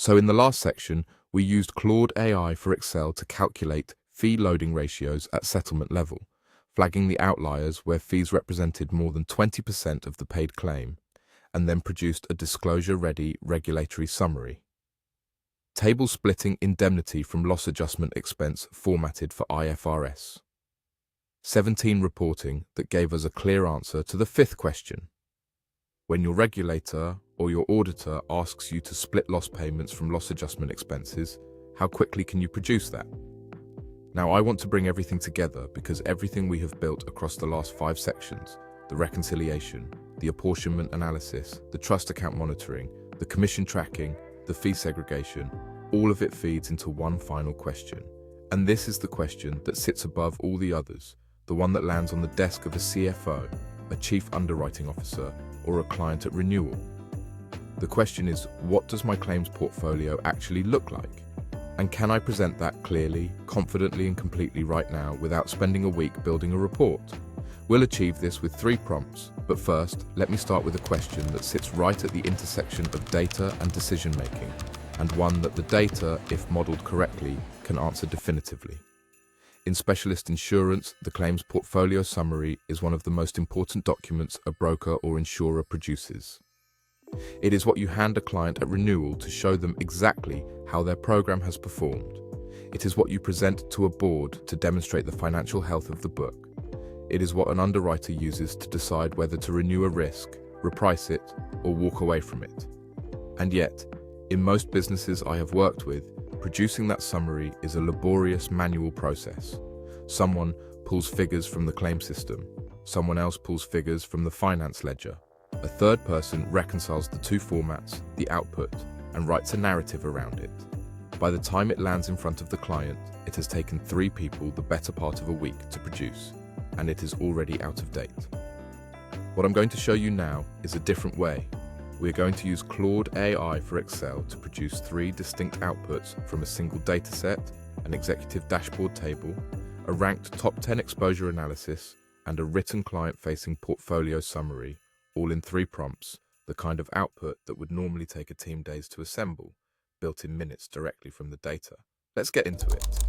So in the last section, we used Claude AI for Excel to calculate fee loading ratios at settlement level, flagging the outliers where fees represented more than 20% of the paid claim, and then produced a disclosure-ready regulatory summary. Table splitting indemnity from loss adjustment expense formatted for IFRS. 17 reporting that gave us a clear answer to the fifth question. When your regulator or your auditor asks you to split loss payments from loss adjustment expenses, how quickly can you produce that? Now I want to bring everything together because everything we have built across the last 5 sections, the reconciliation, the apportionment analysis, the trust account monitoring, the commission tracking, the fee segregation, all of it feeds into one final question. And this is the question that sits above all the others, the one that lands on the desk of a CFO, a chief underwriting officer, or a client at renewal. The question is, what does my claims portfolio actually look like? And can I present that clearly, confidently, and completely right now without spending a week building a report? We'll achieve this with 3 prompts, but first, let me start with a question that sits right at the intersection of data and decision-making, and one that the data, if modeled correctly, can answer definitively. In specialist insurance, the claims portfolio summary is one of the most important documents a broker or insurer produces. It is what you hand a client at renewal to show them exactly how their program has performed. It is what you present to a board to demonstrate the financial health of the book. It is what an underwriter uses to decide whether to renew a risk, reprice it, or walk away from it. And yet, in most businesses I have worked with, producing that summary is a laborious manual process. Someone pulls figures from the claim system, someone else pulls figures from the finance ledger. A third person reconciles the 2 formats, the output, and writes a narrative around it. By the time it lands in front of the client, it has taken 3 people the better part of a week to produce, and it is already out of date. What I'm going to show you now is a different way. We're going to use Claude AI for Excel to produce 3 distinct outputs from a single dataset, an executive dashboard table, a ranked top 10 exposure analysis, and a written client-facing portfolio summary, all in 3 prompts, the kind of output that would normally take a team days to assemble, built in minutes directly from the data. Let's get into it.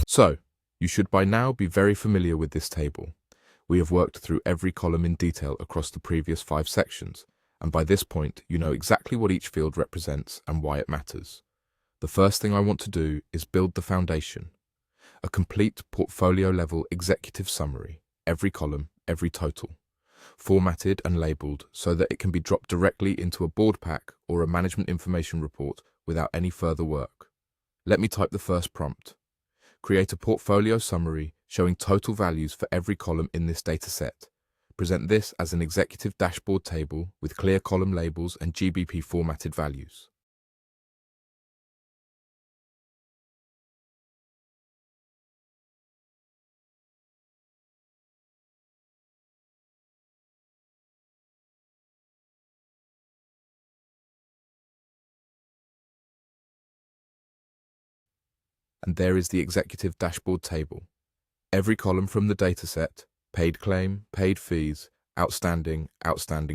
So, you should by now be very familiar with this table. We have worked through every column in detail across the previous 5 sections, and by this point, you know exactly what each field represents and why it matters. The first thing I want to do is build the foundation. A complete portfolio-level executive summary, every column, every total, formatted and labeled so that it can be dropped directly into a board pack or a management information report without any further work. Let me type the first prompt. Create a portfolio summary showing total values for every column in this dataset. Present this as an executive dashboard table with clear column labels and GBP formatted values. And there is the executive dashboard table. Every column from the dataset, paid claim, paid fees, outstanding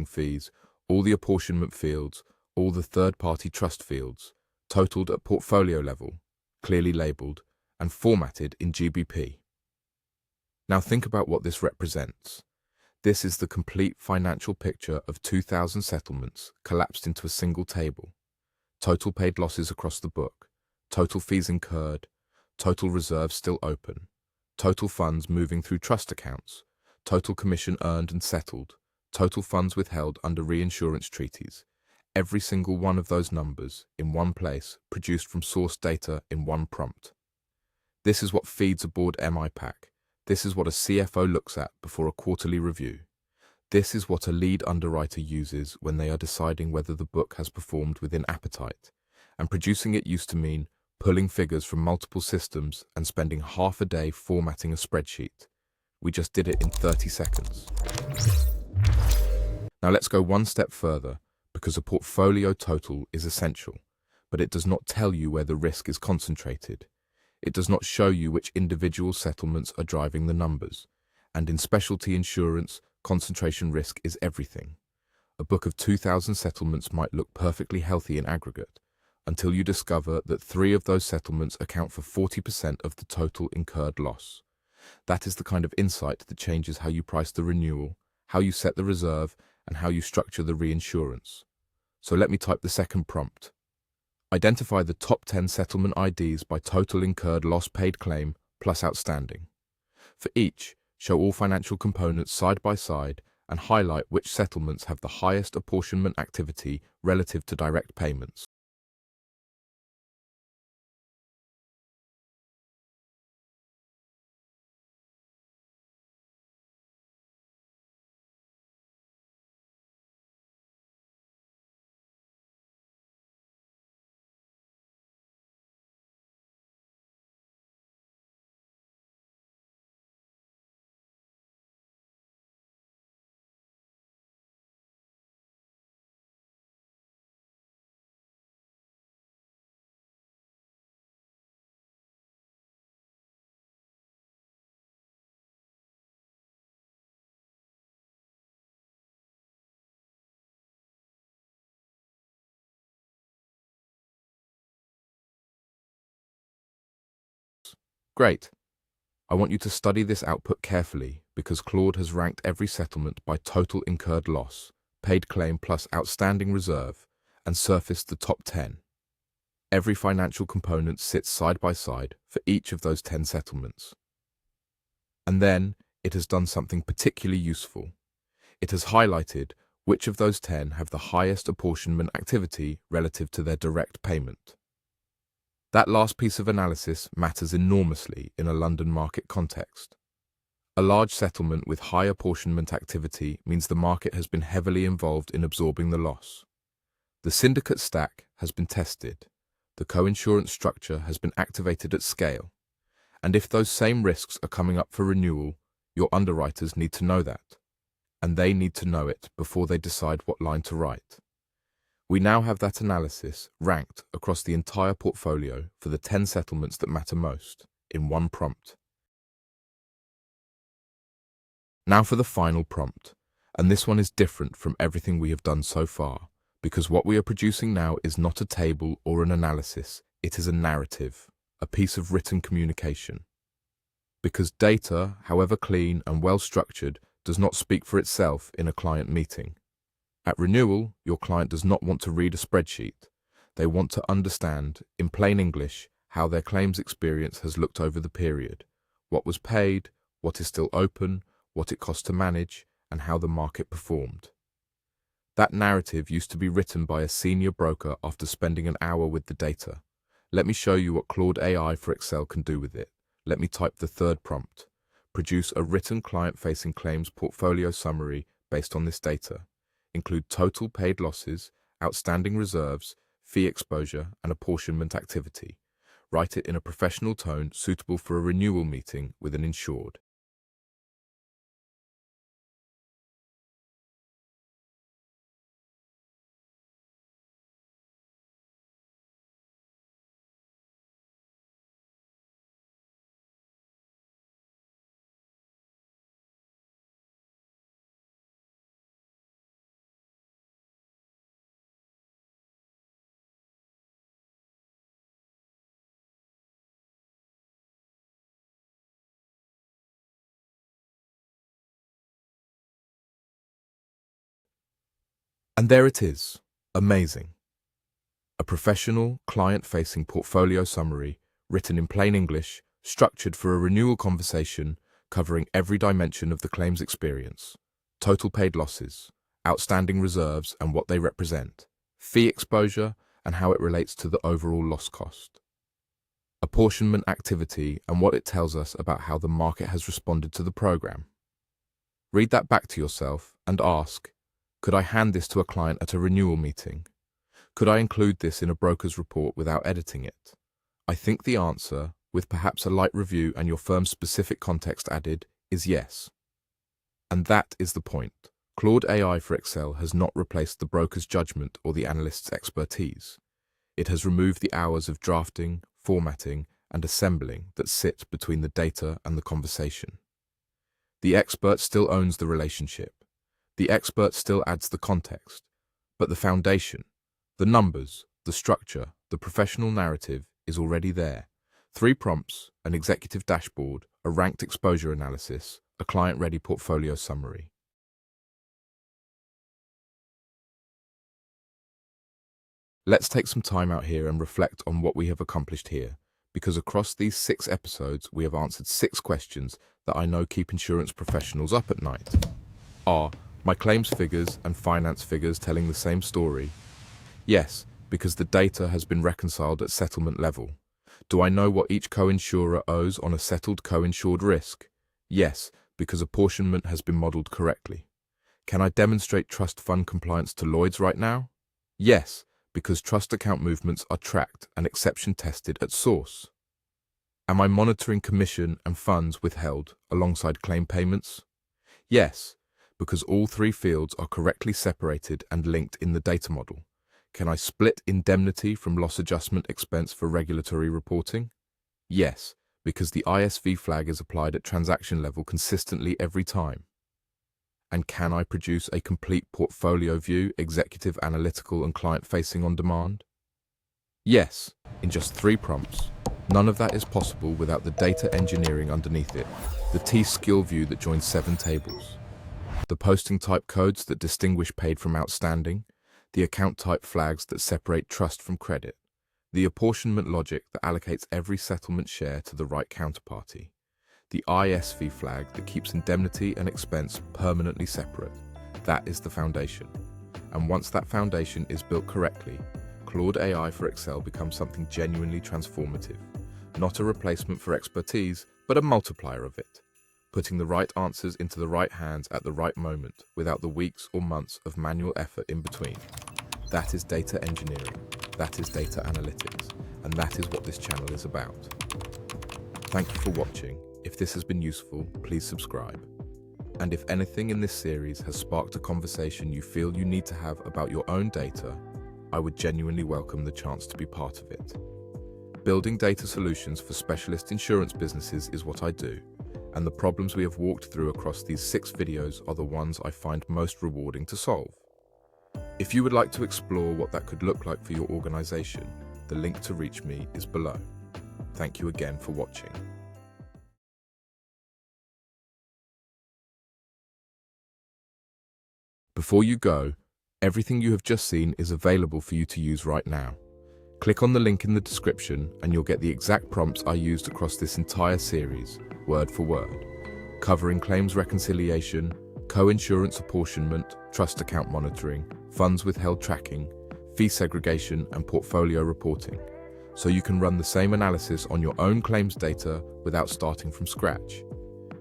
fees, all the apportionment fields, all the third-party trust fields, totaled at portfolio level, clearly labelled, and formatted in GBP. Now think about what this represents. This is the complete financial picture of 2,000 settlements collapsed into a single table. Total paid losses across the book, total fees incurred, total reserves still open, total funds moving through trust accounts, total commission earned and settled, total funds withheld under reinsurance treaties. Every single one of those numbers in one place, produced from source data in one prompt. This is what feeds a board MI pack. This is what a CFO looks at before a quarterly review. This is what a lead underwriter uses when they are deciding whether the book has performed within appetite. And producing it used to mean pulling figures from multiple systems and spending half a day formatting a spreadsheet. We just did it in 30 seconds. Now let's go one step further, because a portfolio total is essential, but it does not tell you where the risk is concentrated. It does not show you which individual settlements are driving the numbers. And in specialty insurance, concentration risk is everything. A book of 2,000 settlements might look perfectly healthy in aggregate, until you discover that 3 of those settlements account for 40% of the total incurred loss. That is the kind of insight that changes how you price the renewal, how you set the reserve, and how you structure the reinsurance. So let me type the second prompt. Identify the top 10 settlement IDs by total incurred loss paid claim plus outstanding. For each, show all financial components side by side and highlight which settlements have the highest apportionment activity relative to direct payments. Great. I want you to study this output carefully because Claude has ranked every settlement by total incurred loss, paid claim plus outstanding reserve, and surfaced the top 10. Every financial component sits side by side for each of those 10 settlements. And then it has done something particularly useful. It has highlighted which of those 10 have the highest apportionment activity relative to their direct payment. That last piece of analysis matters enormously in a London market context. A large settlement with high apportionment activity means the market has been heavily involved in absorbing the loss. The syndicate stack has been tested. The coinsurance structure has been activated at scale. And if those same risks are coming up for renewal, your underwriters need to know that. And they need to know it before they decide what line to write. We now have that analysis ranked across the entire portfolio for the 10 settlements that matter most, in one prompt. Now for the final prompt, and this one is different from everything we have done so far, because what we are producing now is not a table or an analysis, it is a narrative, a piece of written communication. Because data, however clean and well structured, does not speak for itself in a client meeting. At renewal, your client does not want to read a spreadsheet. They want to understand, in plain English, how their claims experience has looked over the period, what was paid, what is still open, what it cost to manage, and how the market performed. That narrative used to be written by a senior broker after spending an hour with the data. Let me show you what Claude AI for Excel can do with it. Let me type the third prompt. Produce a written client-facing claims portfolio summary based on this data. Include total paid losses, outstanding reserves, fee exposure, and apportionment activity. Write it in a professional tone suitable for a renewal meeting with an insured. And there it is. Amazing. A professional, client-facing portfolio summary, written in plain English, structured for a renewal conversation, covering every dimension of the claims experience. Total paid losses, outstanding reserves and what they represent, fee exposure and how it relates to the overall loss cost. Apportionment activity and what it tells us about how the market has responded to the program. Read that back to yourself and ask, could I hand this to a client at a renewal meeting? Could I include this in a broker's report without editing it? I think the answer, with perhaps a light review and your firm's specific context added, is yes. And that is the point. Claude AI for Excel has not replaced the broker's judgment or the analyst's expertise. It has removed the hours of drafting, formatting, and assembling that sit between the data and the conversation. The expert still owns the relationship. The expert still adds the context. But the foundation, the numbers, the structure, The professional narrative is already there. 3 prompts, an executive dashboard, a ranked exposure analysis, a client-ready portfolio summary. Let's take some time out here and reflect on what we have accomplished here, because across these 6 episodes, we have answered 6 questions that I know keep insurance professionals up at night. Are my claims figures and finance figures telling the same story? Yes, because the data has been reconciled at settlement level. Do I know what each co-insurer owes on a settled co-insured risk? Yes, because apportionment has been modeled correctly. Can I demonstrate trust fund compliance to Lloyds right now? Yes, because trust account movements are tracked and exception tested at source. Am I monitoring commission and funds withheld alongside claim payments? Yes, because all 3 fields are correctly separated and linked in the data model. Can I split indemnity from loss adjustment expense for regulatory reporting? Yes, because the ISV flag is applied at transaction level consistently every time. And can I produce a complete portfolio view, executive, analytical, and client-facing on demand? Yes, in just 3 prompts. None of that is possible without the data engineering underneath it, the T-skill view that joins 7 tables, the posting type codes that distinguish paid from outstanding, the account type flags that separate trust from credit, the apportionment logic that allocates every settlement share to the right counterparty, the ISV flag that keeps indemnity and expense permanently separate. That is the foundation. And once that foundation is built correctly, Claude AI for Excel becomes something genuinely transformative. Not a replacement for expertise, but a multiplier of it, putting the right answers into the right hands at the right moment without the weeks or months of manual effort in between. That is data engineering, that is data analytics, and that is what this channel is about. Thank you for watching. If this has been useful, please subscribe. And if anything in this series has sparked a conversation you feel you need to have about your own data, I would genuinely welcome the chance to be part of it. Building data solutions for specialist insurance businesses is what I do, and the problems we have walked through across these 6 videos are the ones I find most rewarding to solve. If you would like to explore what that could look like for your organization, the link to reach me is below. Thank you again for watching. Before you go, everything you have just seen is available for you to use right now. Click on the link in the description and you'll get the exact prompts I used across this entire series, word for word, covering claims reconciliation, co-insurance apportionment, trust account monitoring, funds withheld tracking, fee segregation, and portfolio reporting, so you can run the same analysis on your own claims data without starting from scratch.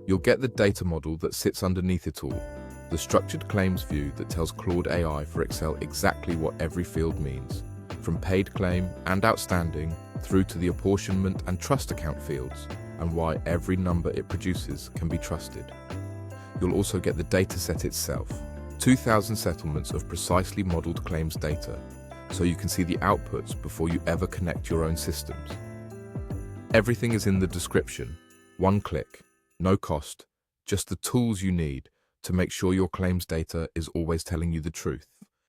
You'll get the data model that sits underneath it all, the structured claims view that tells Claude AI for Excel exactly what every field means, from paid claim and outstanding through to the apportionment and trust account fields, and why every number it produces can be trusted. You'll also get the dataset itself, 2,000 settlements of precisely modeled claims data, so you can see the outputs before you ever connect your own systems. Everything is in the description. One click, no cost, just the tools you need to make sure your claims data is always telling you the truth.